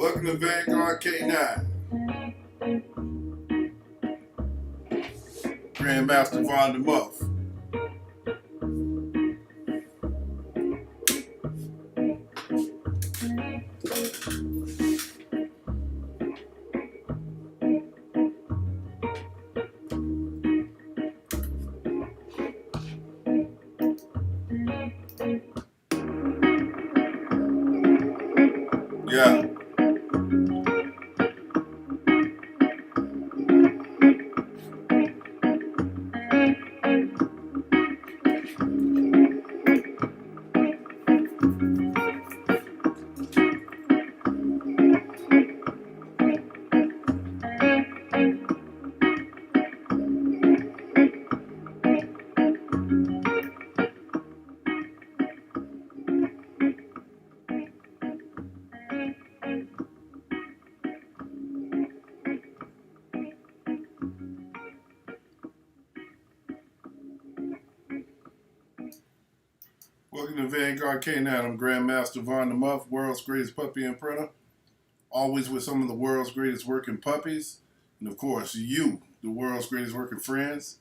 Welcome to Vanguard K9. Grandmaster Von the Muff. Yeah. Welcome to Vanguard K9. I'm Grandmaster Von the Muff, world's greatest puppy imprinter. Always with some of the world's greatest working puppies. And of course, you, the world's greatest working friends.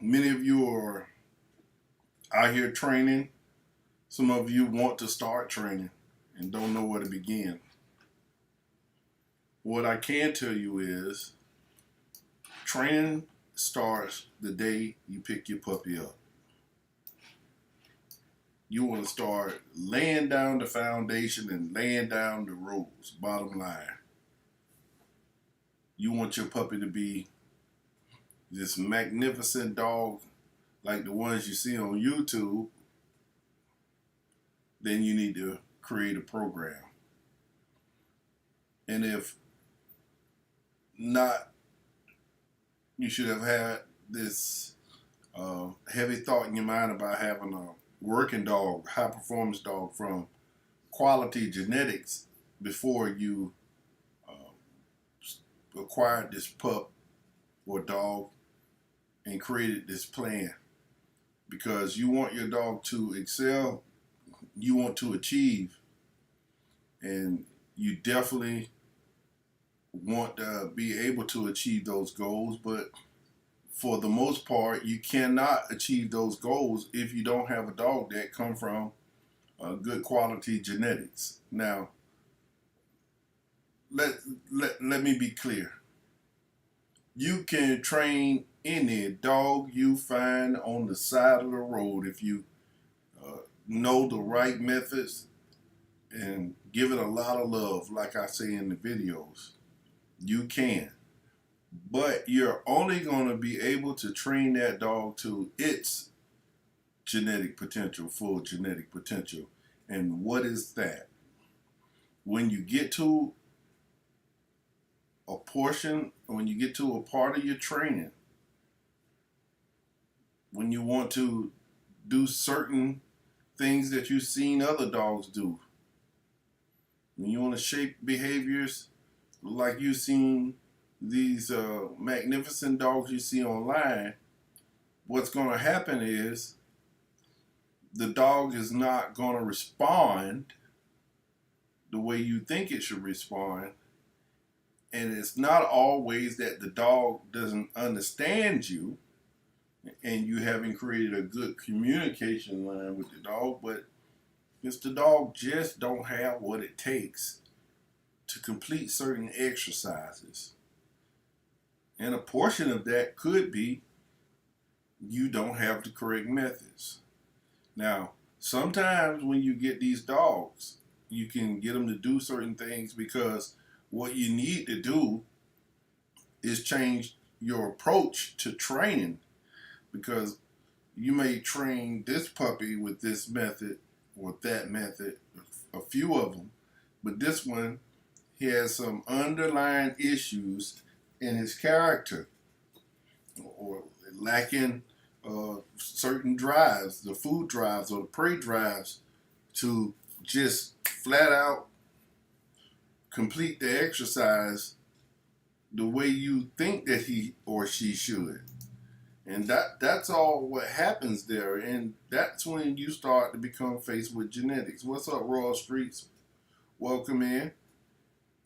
Many of you are out here training. Some of you want to start training and don't know where to begin. What I can tell you is training starts the day you pick your puppy up. You want to start laying down the foundation and laying down the rules, bottom line. You want your puppy to be this magnificent dog like the ones you see on YouTube, then you need to create a program. And if not, you should have had this heavy thought in your mind about having a working dog, high performance dog from quality genetics before you acquired this pup or dog and created this plan, because you want your dog to excel, you want to achieve, and you definitely want to be able to achieve those goals. But for the most part, you cannot achieve those goals if you don't have a dog that come from good quality genetics. Now, let me be clear. You can train any dog you find on the side of the road if you know the right methods and give it a lot of love, like I say in the videos. You can. But you're only going to be able to train that dog to its genetic potential, full genetic potential. And what is that? When you get to a portion, when you get to a part of your training, when you want to do certain things that you've seen other dogs do, when you want to shape behaviors like you've seen these magnificent dogs you see online, what's going to happen is the dog is not going to respond the way you think it should respond. And it's not always that the dog doesn't understand you and you haven't created a good communication line with the dog, but it's the dog just don't have what it takes to complete certain exercises. And a portion of that could be you don't have the correct methods. Now, sometimes when you get these dogs, you can get them to do certain things because what you need to do is change your approach to training, because you may train this puppy with this method or that method, a few of them, but this one, he has some underlying issues in his character or lacking certain drives, the food drives or the prey drives, to just flat out complete the exercise the way you think that he or she should. And that's all what happens there. And that's when you start to become faced with genetics. What's up, Raw Streets? welcome in.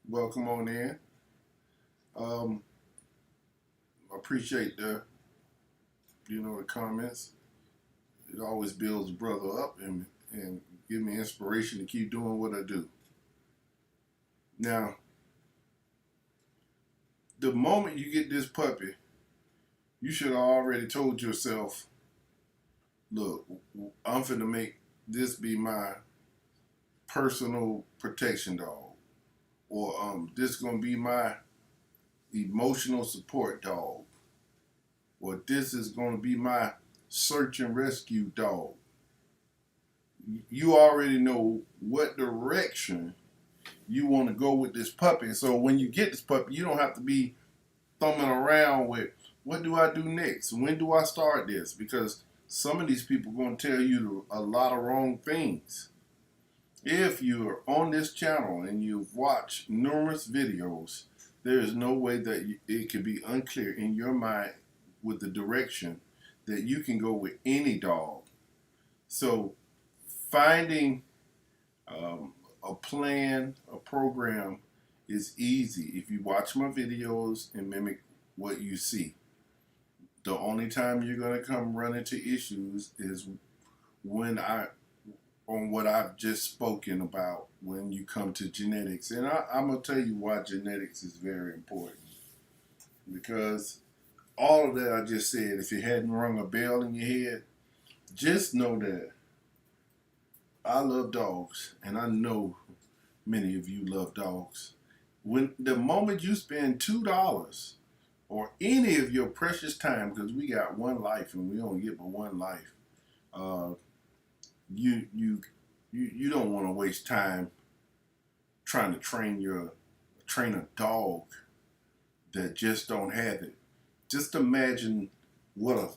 Welcome on in. Um, appreciate the comments. It always builds a brother up and give me inspiration to keep doing what I do. Now, the moment you get this puppy, you should have already told yourself, look, I'm finna make this be my personal protection dog. Or this gonna be my emotional support dog. Or this is gonna be my search and rescue dog. You already know what direction you want to go with this puppy. So when you get this puppy, you don't have to be thumbing around with what do I do next? When do I start this? Because some of these people are going to tell you a lot of wrong things. If you're on this channel and you've watched numerous videos, there is no way that it can be unclear in your mind with the direction that you can go with any dog. So finding a plan, a program is easy if you watch my videos and mimic what you see. The only time you're going to come run into issues is on what I've just spoken about when you come to genetics. And I'm going to tell you why genetics is very important. Because all of that I just said, if it hadn't rung a bell in your head, just know that I love dogs, and I know many of you love dogs. When the moment you spend $2 or any of your precious time, because we got one life and we only get but one life, you don't want to waste time trying to train a dog that just don't have it. Just imagine what a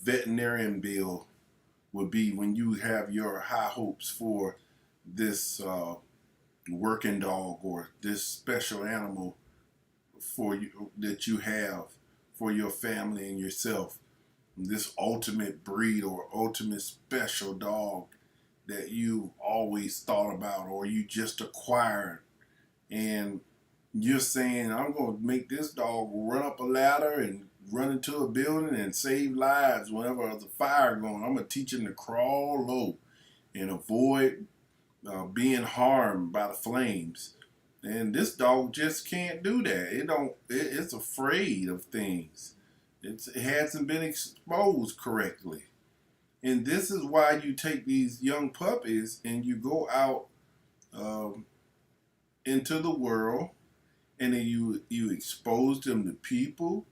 veterinarian bill would be when you have your high hopes for this working dog or this special animal for you that you have for your family and yourself. This ultimate breed or ultimate special dog that you always thought about or you just acquired, and you're saying, I'm going to make this dog run up a ladder and run into a building and save lives whenever there's a fire going. I'm going to teach him to crawl low and avoid being harmed by the flames. And this dog just can't do that. It's afraid of things. It hasn't been exposed correctly. And this is why you take these young puppies and you go out into the world, and then you expose them to people,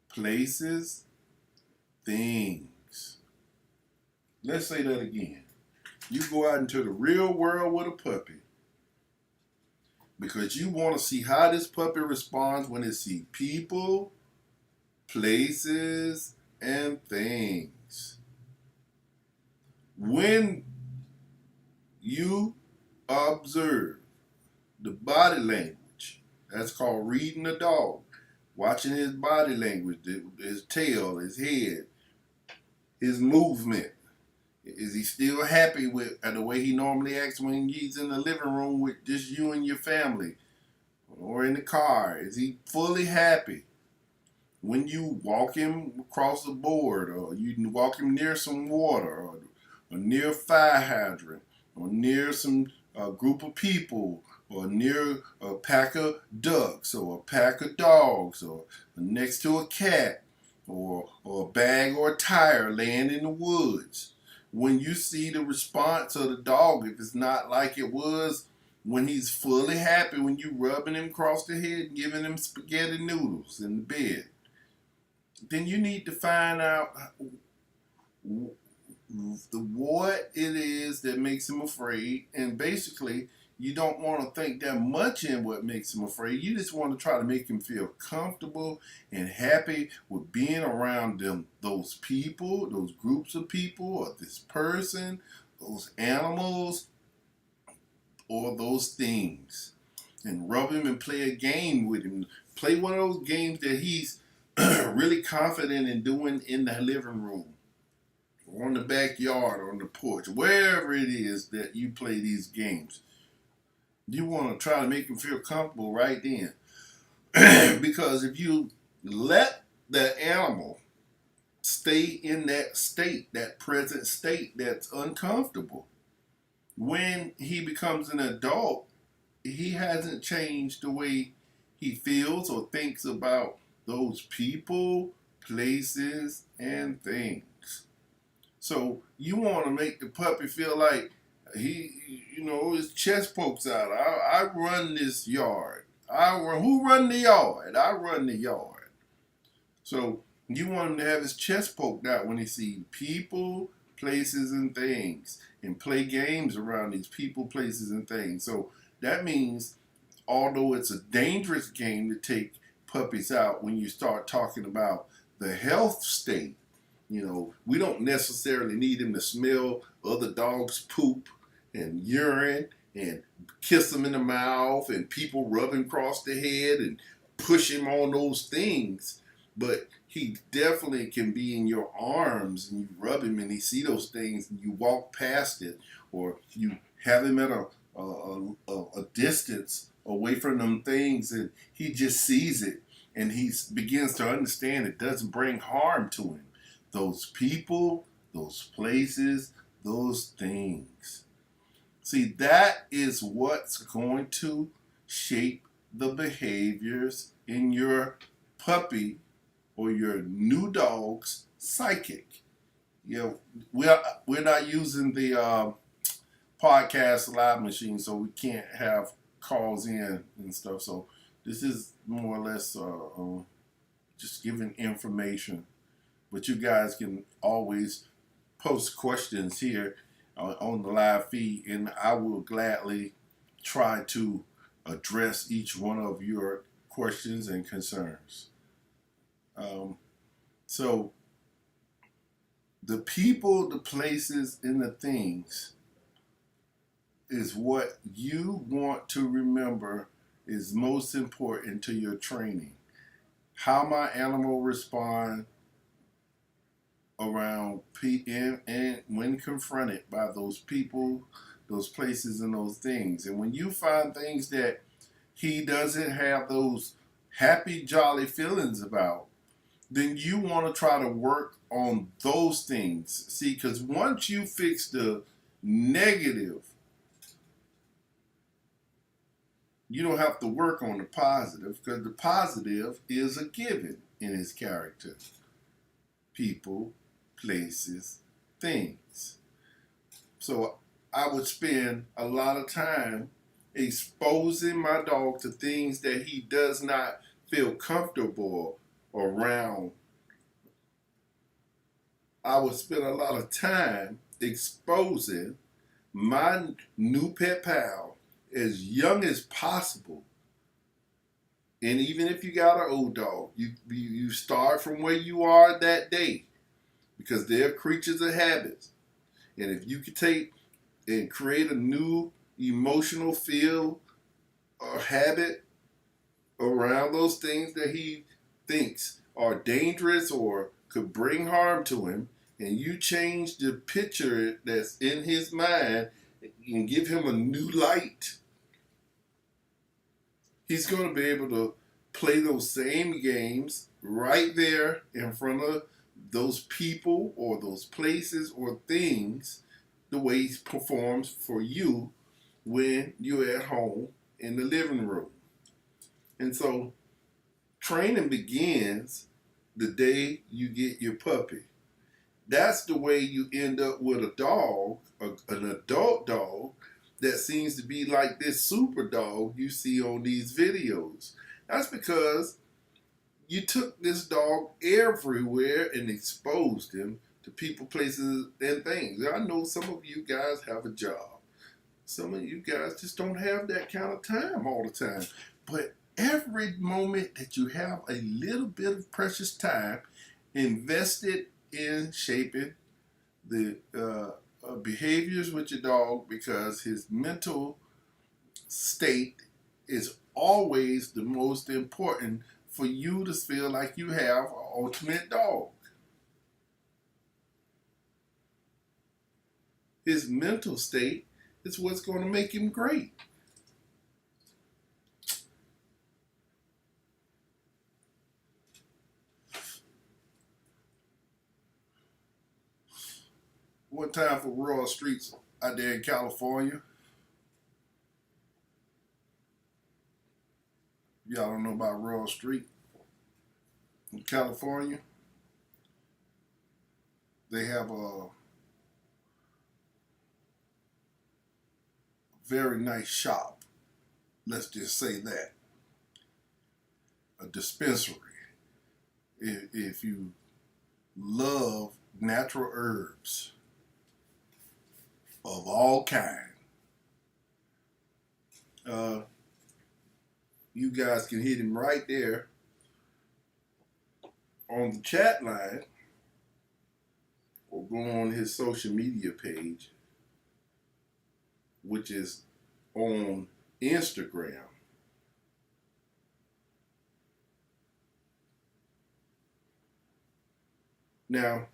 places, things. Let's say that again. You go out into the real world with a puppy because you want to see how this puppy responds when it sees people, places, and things. When you observe the body language, that's called reading the dog, watching his body language, his tail, his head, his movement. Is he still happy with the way he normally acts when he's in the living room with just you and your family or in the car? Is he fully happy? When you walk him across the board, or you walk him near some water, or near a fire hydrant, or near some group of people, or near a pack of ducks, or a pack of dogs, or next to a cat, or a bag or a tire laying in the woods. When you see the response of the dog, if it's not like it was when he's fully happy, when you rubbing him across the head and giving him spaghetti noodles in the bed, then you need to find out what it is that makes him afraid. And basically, you don't want to think that much in what makes him afraid. You just want to try to make him feel comfortable and happy with being around them, those people, those groups of people, or this person, those animals, or those things. And rub him and play a game with him. Play one of those games that he's really confident in doing in the living room, or in the backyard, or on the porch, wherever it is that you play these games. You want to try to make him feel comfortable right then. Because if you let the animal stay in that state, that present state that's uncomfortable, when he becomes an adult, he hasn't changed the way he feels or thinks about those people, places, and things. So you want to make the puppy feel like his chest pokes out. I run this yard. Who run the yard? I run the yard. So you want him to have his chest poked out when he sees people, places, and things, and play games around these people, places, and things. So that means, although it's a dangerous game to take puppies out when you start talking about the health state, we don't necessarily need him to smell other dogs' poop and urine and kiss them in the mouth and people rub him across the head and push him on those things. But he definitely can be in your arms and you rub him and he see those things and you walk past it, or you have him at a distance away from them things and he just sees it and he begins to understand it doesn't bring harm to him. Those people, those places, those things. See, that is what's going to shape the behaviors in your puppy or your new dog's psychic. We're not using the podcast live machine, so we can't have calls in and stuff. So this is more or less just giving information. But you guys can always post questions here on the live feed, and I will gladly try to address each one of your questions and concerns. So the people, the places, and the things is what you want to remember is most important to your training. How my animal respond around and when confronted by those people, those places, and those things. And when you find things that he doesn't have those happy, jolly feelings about, then you want to try to work on those things. See, because once you fix the negative, you don't have to work on the positive, because the positive is a given in his character. People, places, things. So I would spend a lot of time exposing my dog to things that he does not feel comfortable around. I would spend a lot of time exposing my new pet pal as young as possible. And even if you got an old dog, you start from where you are that day, because they're creatures of habits. And if you could take and create a new emotional feel or habit around those things that he thinks are dangerous or could bring harm to him, and you change the picture that's in his mind and give him a new light, he's going to be able to play those same games right there in front of those people or those places or things the way he performs for you when you're at home in the living room. And so training begins the day you get your puppy. That's the way you end up with a dog, an adult dog, that seems to be like this super dog you see on these videos. That's because you took this dog everywhere and exposed him to people, places, and things. I know some of you guys have a job. Some of you guys just don't have that kind of time all the time. But every moment that you have a little bit of precious time invested in shaping the behaviors with your dog, because his mental state is always the most important for you to feel like you have an ultimate dog. His mental state is what's going to make him great. one time for rural streets out there in California. Y'all don't know about Rural Street in California. They have a very nice shop. Let's just say that. A dispensary. If you love natural herbs of all kind, you guys can hit him right there on the chat line or go on his social media page, which is on Instagram. Now,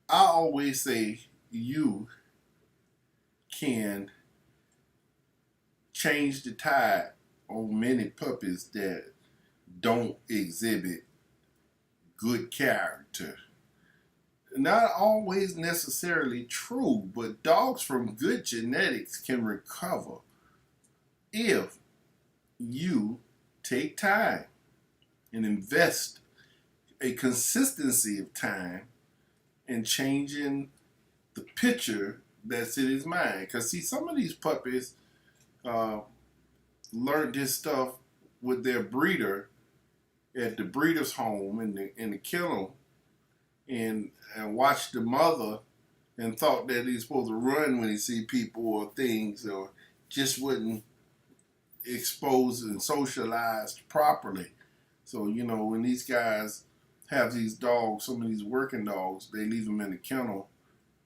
I always say you can change the tide on many puppies that don't exhibit good character. Not always necessarily true, but dogs from good genetics can recover if you take time and invest a consistency of time in changing the picture that's in his mind. Because see, some of these puppies learned this stuff with their breeder at the breeder's home in the kennel, and watched the mother and thought that he's supposed to run when he see people or things, or just wasn't exposed and socialized properly. So, you know, when these guys have these dogs, some of these working dogs, they leave them in the kennel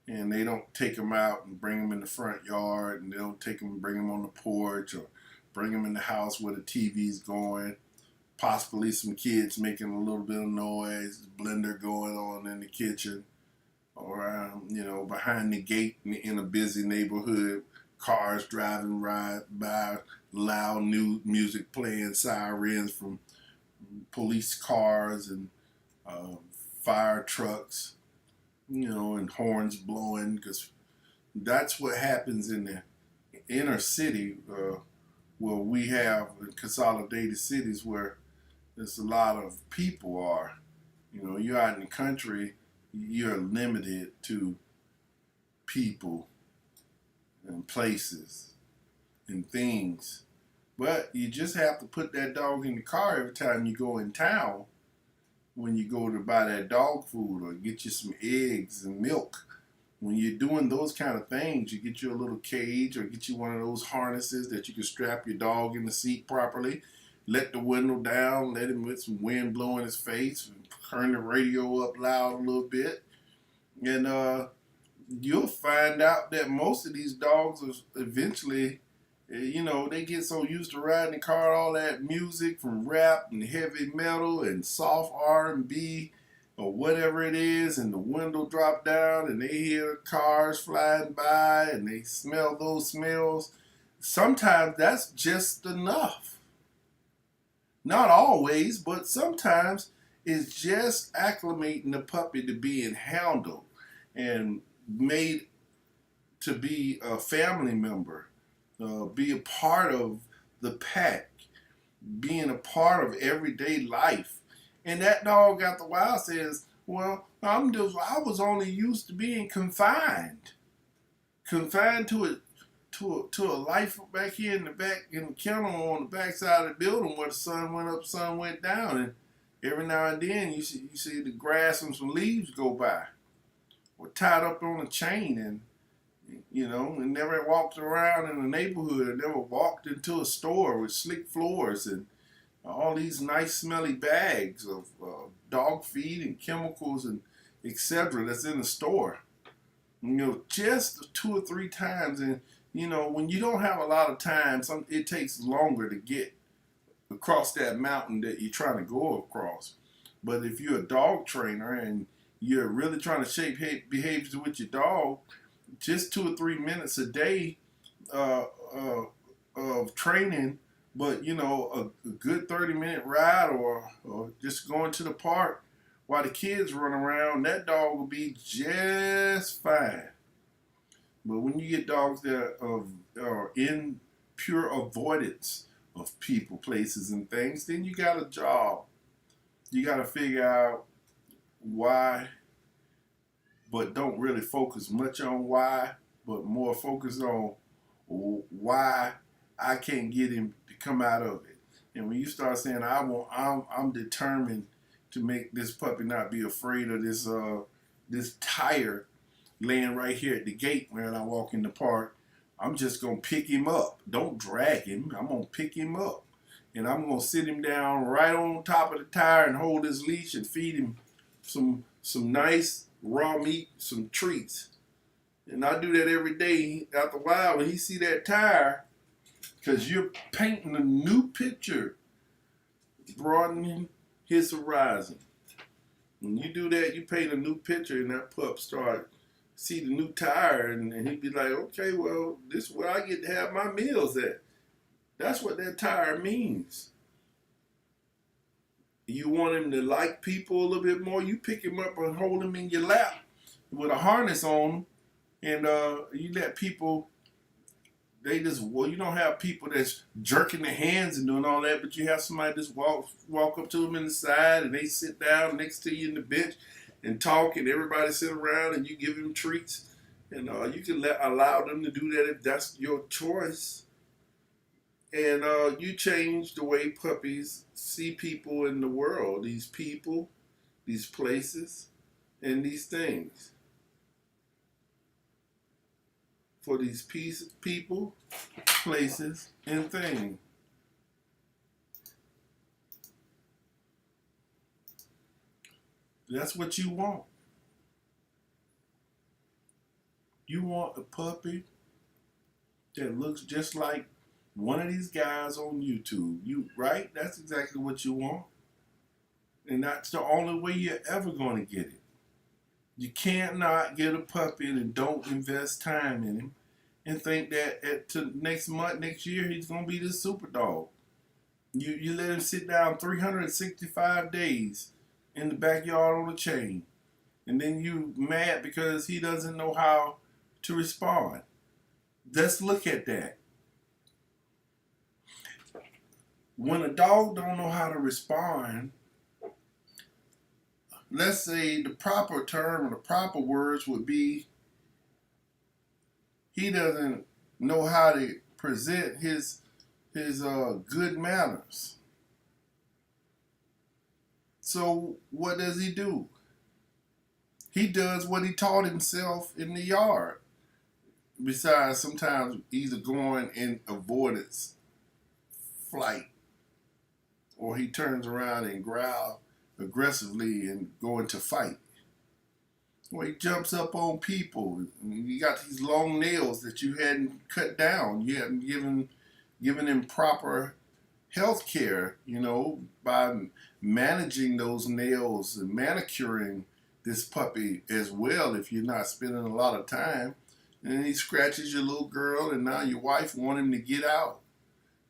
and they don't take them out and bring them in the front yard, and they don't take them and bring them on the porch or bring them in the house where the TV's going. Possibly some kids making a little bit of noise, blender going on in the kitchen, or you know, behind the gate in a busy neighborhood, cars driving right by, loud new music playing, sirens from police cars and fire trucks, you know, and horns blowing, because that's what happens in the inner city, where we have consolidated cities where there's a lot of people are. You know, you're out in the country, you're limited to people and places and things. But you just have to put that dog in the car every time you go in town, when you go to buy that dog food or get you some eggs and milk. When you're doing those kind of things, you get you a little cage or get you one of those harnesses that you can strap your dog in the seat properly. Let the window down, let him with some wind blowing his face, turn the radio up loud a little bit. And you'll find out that most of these dogs are eventually, you know, they get so used to riding the car, all that music from rap and heavy metal and soft R&B or whatever it is, and the window drop down and they hear cars flying by and they smell those smells. Sometimes that's just enough. Not always, but sometimes it's just acclimating the puppy to being handled and made to be a family member, be a part of the pack, being a part of everyday life. And that dog after a while says, well, I was only used to being confined to it. To a life back here in the back in the kennel on the back side of the building where the sun went up, sun went down, and every now and then you see the grass and some leaves go by, or tied up on a chain, and you know, and never walked around in the neighborhood, and never walked into a store with slick floors and all these nice smelly bags of dog feed and chemicals and etc. that's in the store. You know, just 2 or 3 times. And you know, when you don't have a lot of time, it takes longer to get across that mountain that you're trying to go across. But if you're a dog trainer and you're really trying to shape behaviors with your dog, just 2 or 3 minutes a day of training, but you know, a good 30-minute ride or just going to the park while the kids run around, that dog will be just fine. But when you get dogs that are in pure avoidance of people, places, and things, then you got a job. You got to figure out why, but don't really focus much on why, but more focus on why I can't get him to come out of it. And when you start saying I'm determined to make this puppy not be afraid of this tire laying right here at the gate when I walk in the park, I'm just gonna pick him up. Don't drag him. I'm gonna pick him up, and I'm gonna sit him down right on top of the tire and hold his leash and feed him some nice raw meat, some treats. And I do that every day. After a while, when he see that tire, because you're painting a new picture, broadening his horizon. When you do that, you paint a new picture, and that pup start see the new tire, and he'd be like, okay, well, this is where I get to have my meals at. That's what that tire means. You want him to like people a little bit more, you pick him up and hold him in your lap with a harness on him, and you let people, you don't have people that's jerking their hands and doing all that, but you have somebody just walk up to them in the side, and they sit down next to you in the bench and talk, and everybody sit around, and you give them treats, and you can allow them to do that if that's your choice. And you change the way puppies see people in the world, these people, these places, and these things. For these people, places, and things. That's what you want. You want a puppy that looks just like one of these guys on YouTube. Right? That's exactly what you want. And that's the only way you're ever going to get it. You can't not get a puppy and don't invest time in him and think that next month, next year, he's going to be this super dog. You let him sit down 365 days in the backyard on a chain, and then you mad because he doesn't know how to respond. Let's look at that. When a dog don't know how to respond, let's say the proper term or the proper words would be, he doesn't know how to present his good manners. So what does he do? He does what he taught himself in the yard. Besides, sometimes either going in avoidance, flight, or he turns around and growl aggressively and go into fight. Or he jumps up on people. You got these long nails that you hadn't cut down. You hadn't given him proper health care, by managing those nails and manicuring this puppy as well if you're not spending a lot of time. And he scratches your little girl, and now your wife want him to get out.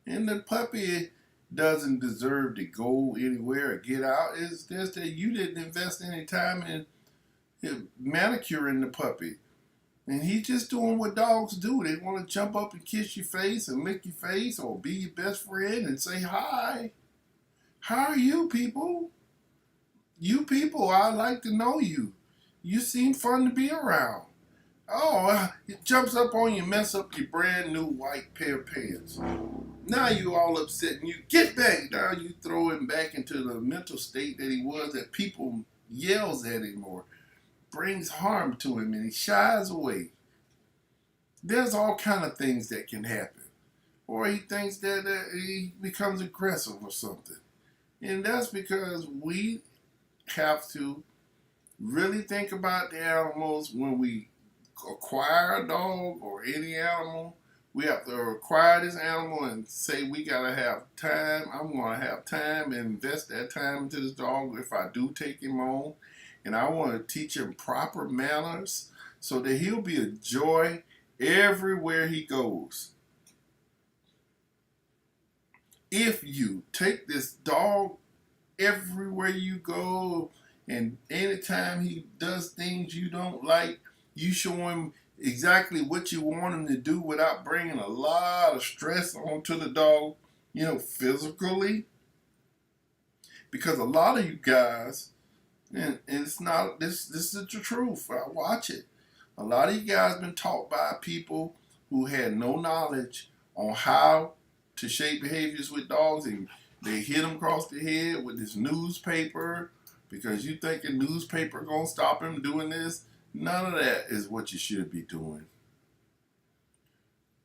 And the puppy doesn't deserve to go anywhere or get out. It's just that you didn't invest any time in manicuring the puppy. And he's just doing what dogs do. They want to jump up and kiss your face and lick your face or be your best friend and say hi. How are you people? You people, I'd like to know you. You seem fun to be around. Oh, he jumps up on you, mess up your brand new white pair of pants. Now you all upset and you get back. Now you throw him back into the mental state that he was, that people yells at him or brings harm to him, and he shies away. There's all kind of things that can happen. Or he thinks that he becomes aggressive or something. And that's because we have to really think about the animals when we acquire a dog or any animal. We have to acquire this animal and say we gotta have time. I'm gonna have time and invest that time into this dog if I do take him on. And I want to teach him proper manners so that he'll be a joy everywhere he goes. If you take this dog everywhere you go And anytime he does things you don't like, you show him exactly what you want him to do without bringing a lot of stress onto the dog, physically. Because a lot of you guys, and it's not this is the truth. I watch it. A lot of you guys been taught by people who had no knowledge on how to shape behaviors with dogs, and they hit them across the head with this newspaper because you think a newspaper gonna stop him doing this. None of that is what you should be doing.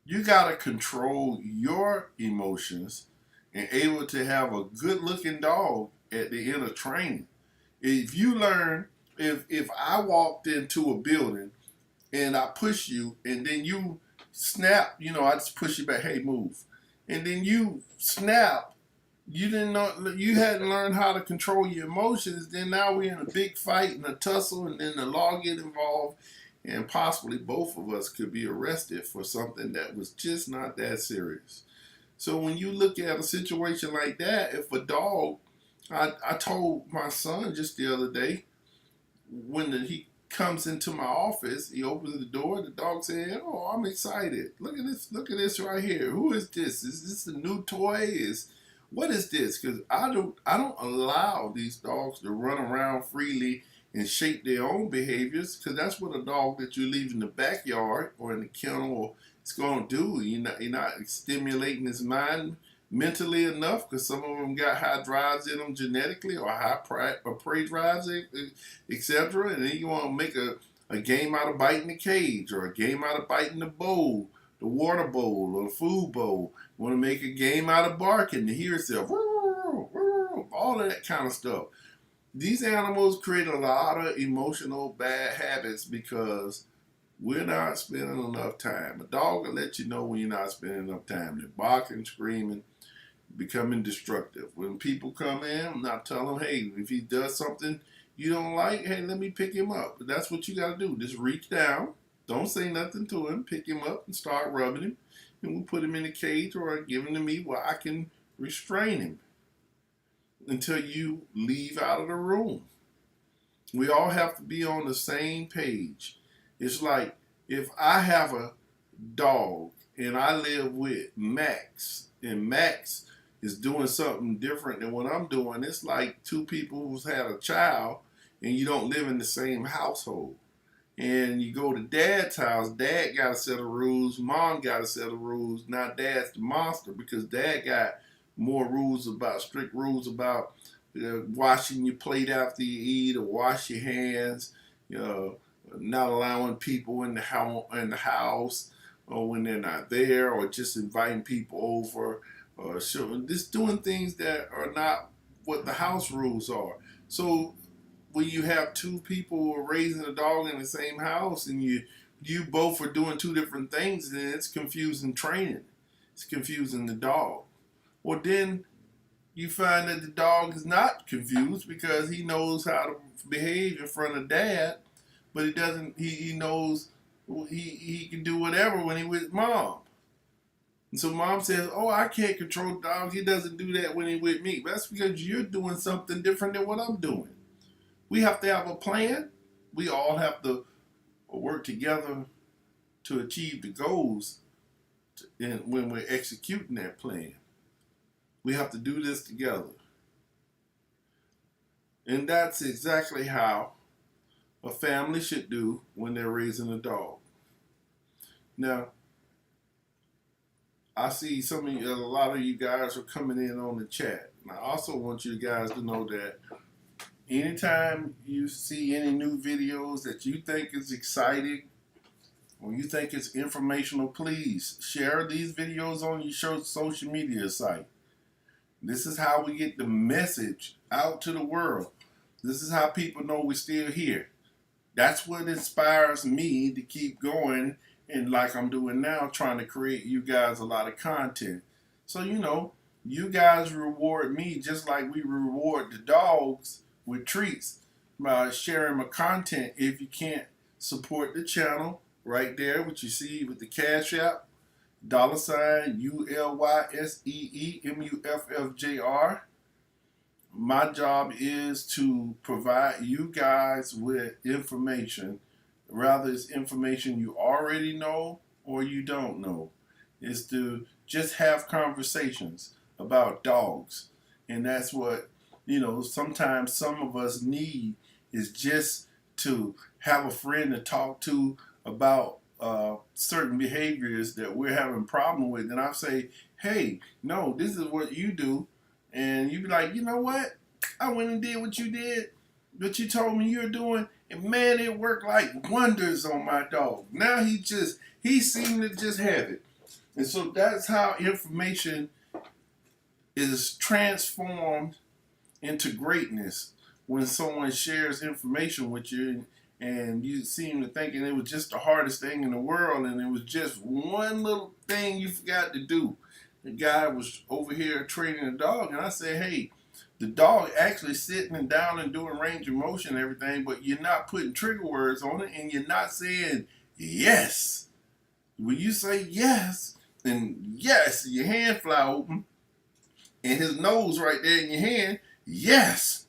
You gotta control your emotions and able to have a good looking dog at the end of training. If you learn, if I walked into a building and I push you and then you snap, I just push you back, hey, move. And then you snap, you didn't know, you hadn't learned how to control your emotions. Then now we're in a big fight and a tussle, and then the law get involved, and possibly both of us could be arrested for something that was just not that serious. So when you look at a situation like that, if a dog, I told my son just the other day, when he comes into my office, he opens the door, the dog said, "Oh, I'm excited. Look at this right here. Who is this? Is this a new toy? What is this?" Because I don't allow these dogs to run around freely and shape their own behaviors, because that's what a dog that you leave in the backyard or in the kennel is going to do. You're not stimulating his mind mentally enough, because some of them got high drives in them genetically, or high prey drives, etc. And then you want to make a game out of biting the cage, or a game out of biting the bowl, the water bowl, or the food bowl. You want to make a game out of barking to hear itself, all of that kind of stuff. These animals create a lot of emotional bad habits because we're not spending enough time. A dog will let you know when you're not spending enough time. They're barking, screaming, becoming destructive. When people come in, I'm not telling them, hey, if he does something you don't like, hey, let me pick him up. But that's what you got to do. Just reach down. Don't say nothing to him. Pick him up and start rubbing him. And we'll put him in a cage or give him to me where I can restrain him until you leave out of the room. We all have to be on the same page. It's like if I have a dog and I live with Max, and Max is doing something different than what I'm doing, it's like two people who's had a child and you don't live in the same household. And you go to dad's house, dad got a set of rules, mom got a set of rules. Now dad's the monster because dad got more strict rules about washing your plate after you eat, or wash your hands, not allowing people in the house or when they're not there, or just inviting people over, or just doing things that are not what the house rules are. So when you have two people raising a dog in the same house and you both are doing two different things, then it's confusing training. It's confusing the dog. Well, then you find that the dog is not confused because he knows how to behave in front of dad, but he doesn't. He knows he can do whatever when he with mom. And so mom says, "Oh, I can't control the dog. He doesn't do that when he with me." But that's because you're doing something different than what I'm doing. We have to have a plan. We all have to work together to achieve the goals when we're executing that plan. We have to do this together. And that's exactly how a family should do when they're raising a dog. Now, I see a lot of you guys are coming in on the chat. And I also want you guys to know that anytime you see any new videos that you think is exciting or you think it's informational, please share these videos on your social media site. This is how we get the message out to the world. This is how people know we're still here. That's what inspires me to keep going, and like I'm doing now, trying to create you guys a lot of content. So, you guys reward me just like we reward the dogs with treats by sharing my content. If you can't support the channel, right there, what you see with the Cash App, $ULYSEEMUFFJR. my job is to provide you guys with information, rather it's information you already know or you don't know. Is to just have conversations about dogs. And that's what, sometimes some of us need, is just to have a friend to talk to about certain behaviors that we're having a problem with. And I say, hey, no, this is what you do. And you be like, you know what? I went and did what you did, what you told me you're doing. And man, it worked like wonders on my dog. Now he seemed to just have it. And so that's how information is transformed into greatness, when someone shares information with you and you seem to thinking it was just the hardest thing in the world, and it was just one little thing you forgot to do. The guy was over here training a dog, and I said, hey, the dog actually sitting and down and doing range of motion and everything, but you're not putting trigger words on it, and you're not saying yes. When you say yes, then yes, your hand fly open, and his nose right there in your hand, yes.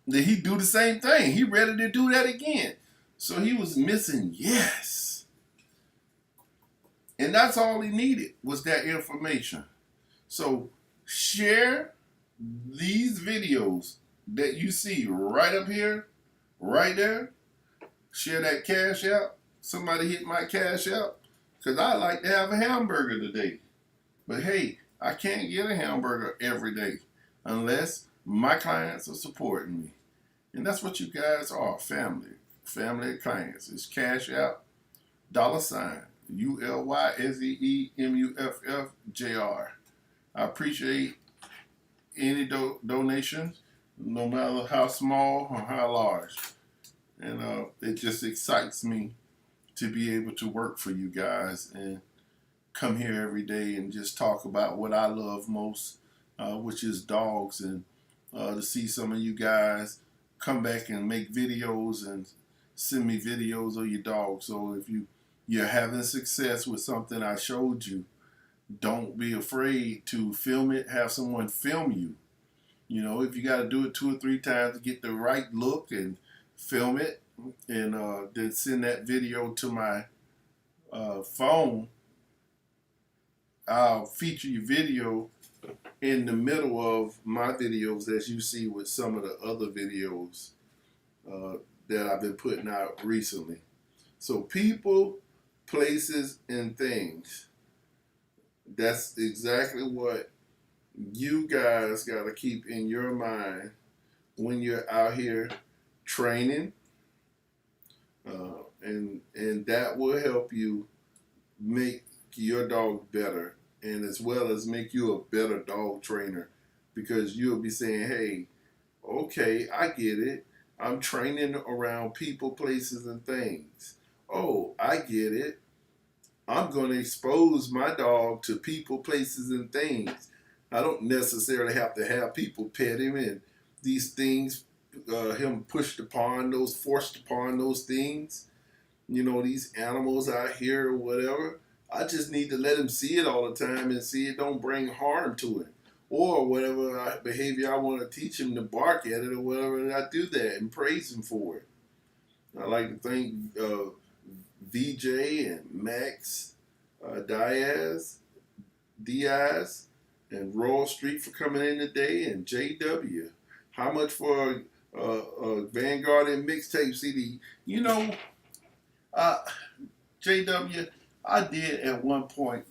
Then he do the same thing. He ready to do that again. So he was missing yes. And that's all he needed, was that information. So share these videos that you see right up here, right there. Share that cash out. Somebody hit my cash out, because I like to have a hamburger today. But hey, I can't get a hamburger every day unless my clients are supporting me. And that's what you guys are, family. Family of clients. It's cash out, $ ULYSEEMUFFJR. I appreciate any donations, no matter how small or how large. And it just excites me to be able to work for you guys and come here every day and just talk about what I love most, which is dogs, and to see some of you guys come back and make videos and send me videos of your dog. So if you're having success with something I showed you, don't be afraid to film it. Have someone film you. If you got to do it 2 or 3 times to get the right look, and film it, and then send that video to my phone. I'll feature your video in the middle of my videos, as you see with some of the other videos that I've been putting out recently. So people, places, and things. That's exactly what you guys got to keep in your mind when you're out here training, and that will help you make your dog better, and as well as make you a better dog trainer, because you'll be saying, hey, okay, I get it. I'm training around people, places, and things. Oh, I get it. I'm going to expose my dog to people, places, and things. I don't necessarily have to have people pet him and these things, him pushed upon those, forced upon those things. These animals out here or whatever. I just need to let him see it all the time and see it don't bring harm to him. Or whatever behavior I want to teach him, to bark at it or whatever, and I do that and praise him for it. I like to thank VJ and Max Diaz, and Royal Street for coming in today, and JW. How much for Vanguard and mixtape CD? JW, I did at one point,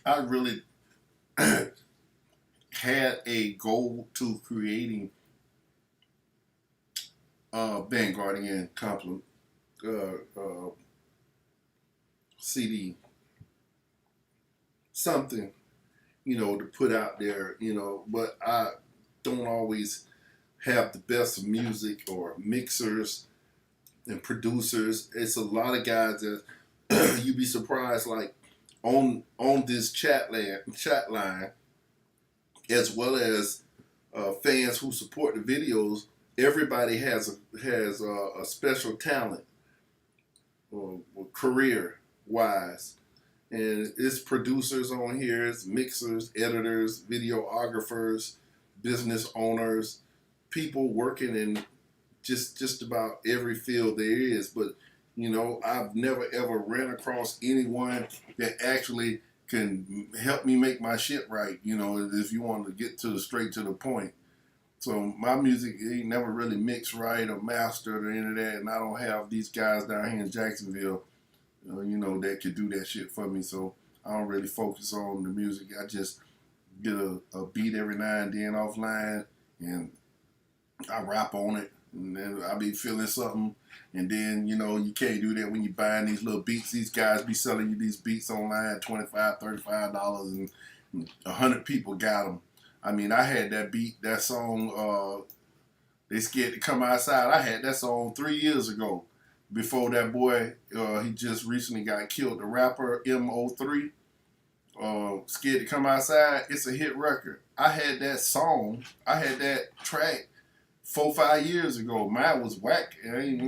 I really had a goal to creating Vanguardian compliment CD, something, to put out there, but I don't always have the best music or mixers and producers. It's a lot of guys that you'd be surprised, like on this chat line, as well as fans who support the videos. Everybody has a special talent, or career wise, And it's producers on here, it's mixers, editors, videographers, business owners, people working in just about every field there is. But I've never ever ran across anyone that actually can help me make my shit right. If you want to get straight to the point. So my music ain't never really mixed right or mastered or any of that, and I don't have these guys down here in Jacksonville, that could do that shit for me. So I don't really focus on the music. I just get a beat every now and then offline, and I rap on it, and then I be feeling something. And then, you can't do that when you buying these little beats. These guys be selling you these beats online, $25, $35, and 100 people got them. I mean, I had that beat, that song, They Scared to Come Outside. I had that song 3 years ago. Before that boy, he just recently got killed. The rapper MO3, Scared to Come Outside. It's a hit record. I had that song, I had that track 4, 5 years ago. Mine was whack. It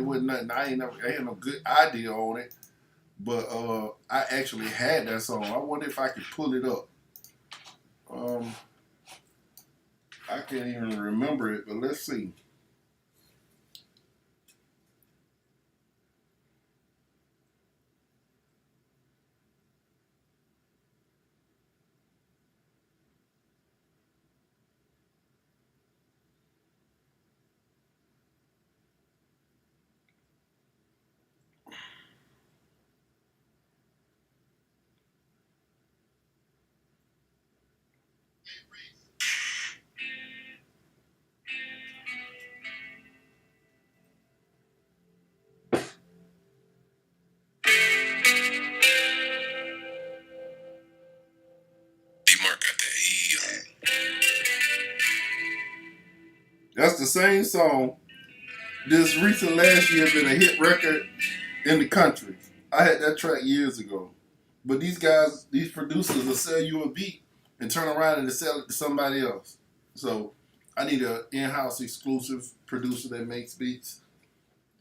wasn't nothing. I had no good idea on it. But I actually had that song. I wonder if I could pull it up. I can't even remember it, but let's see. That's the same song. This recent last year been a hit record in the country. I had that track years ago. But these guys, these producers will sell you a beat and turn around and sell it to somebody else. So I need an in-house exclusive producer that makes beats,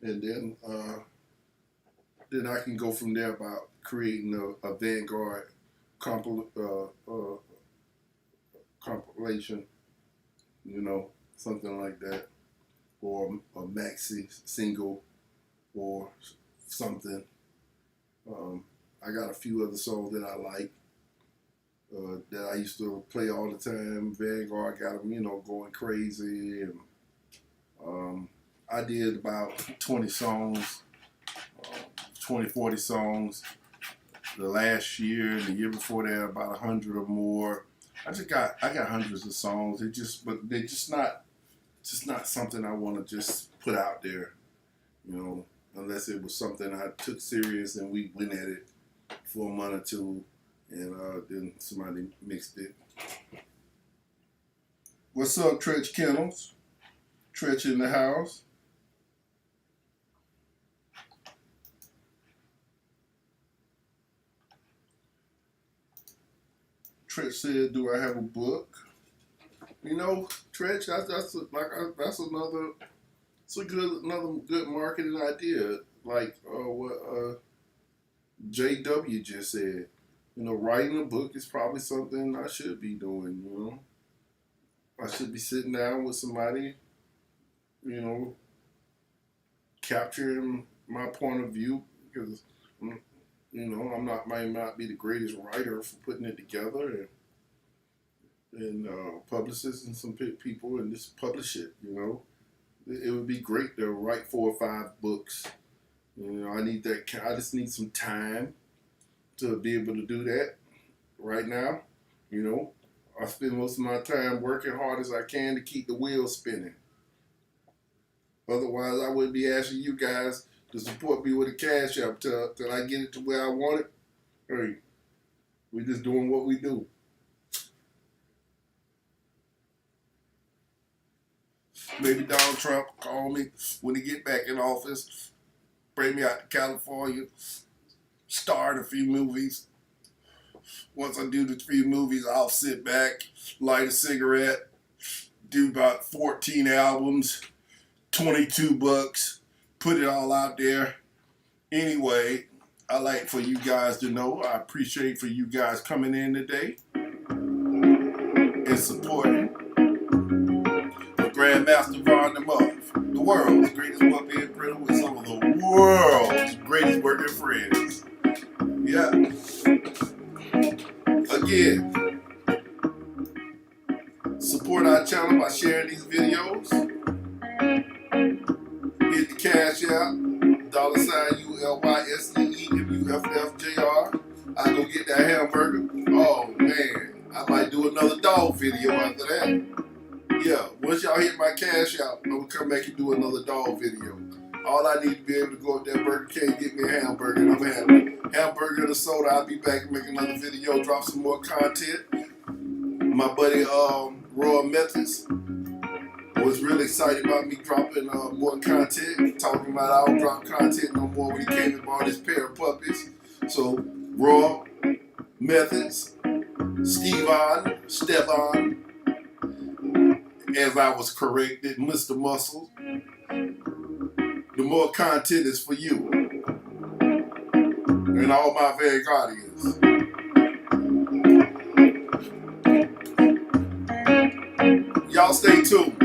and then I can go from there about creating a Vanguard compilation, something like that, or a maxi single or something. I got a few other songs that I like that I used to play all the time. Vanguard got them, going crazy, and I did about 20 songs, 20, 40 songs the last year, and the year before that about 100 or more. I got hundreds of songs. But they're just not something I want to just put out there, unless it was something I took serious and we went at it for a month or two, and then somebody mixed it. What's up, Tretch Kennels? Tretch in the house. Tretch said, "Do I have a book?" Tretch, that's another. It's another good marketing idea. Like what JW just said. Writing a book is probably something I should be doing. I should be sitting down with somebody, capturing my point of view, because might not be the greatest writer for putting it together, and publicists and some people, and just publish it. It would be great to write 4 or 5 books. I need that. I just need some time to be able to do that. Right now, I spend most of my time working hard as I can to keep the wheels spinning. Otherwise, I wouldn't be asking you guys to support me with a cash app till I get it to where I want it. Hey, we just doing what we do. Maybe Donald Trump call me when he get back in office, bring me out to California, star in a few movies. Once I do the 3 movies, I'll sit back, light a cigarette, do about 14 albums, $22, put it all out there. Anyway, I like for you guys to know I appreciate for you guys coming in today and supporting the Grandmaster Von the Muff, the world's greatest puppy and printer with some of the world's greatest working friends. Yeah. Again, support our channel by sharing these videos. Hit the cash out, $ULYSEEMUFFJR. I go get that hamburger. Oh man, I might do another dog video after that. Yeah, once y'all hit my cash out, I'm gonna come back and do another dog video. All I need to be able to go up there Burger King, get me a hamburger, and I'm having a hamburger and a soda. I'll be back and make another video, drop some more content. My buddy Roy Methods was really excited about me dropping more content, talking about I don't drop content no more when he came and bought his pair of puppies. So Roy Methods, Stevan, as I was corrected, Mr. Muscle. The more content is for you and all my very guardians. Y'all stay tuned.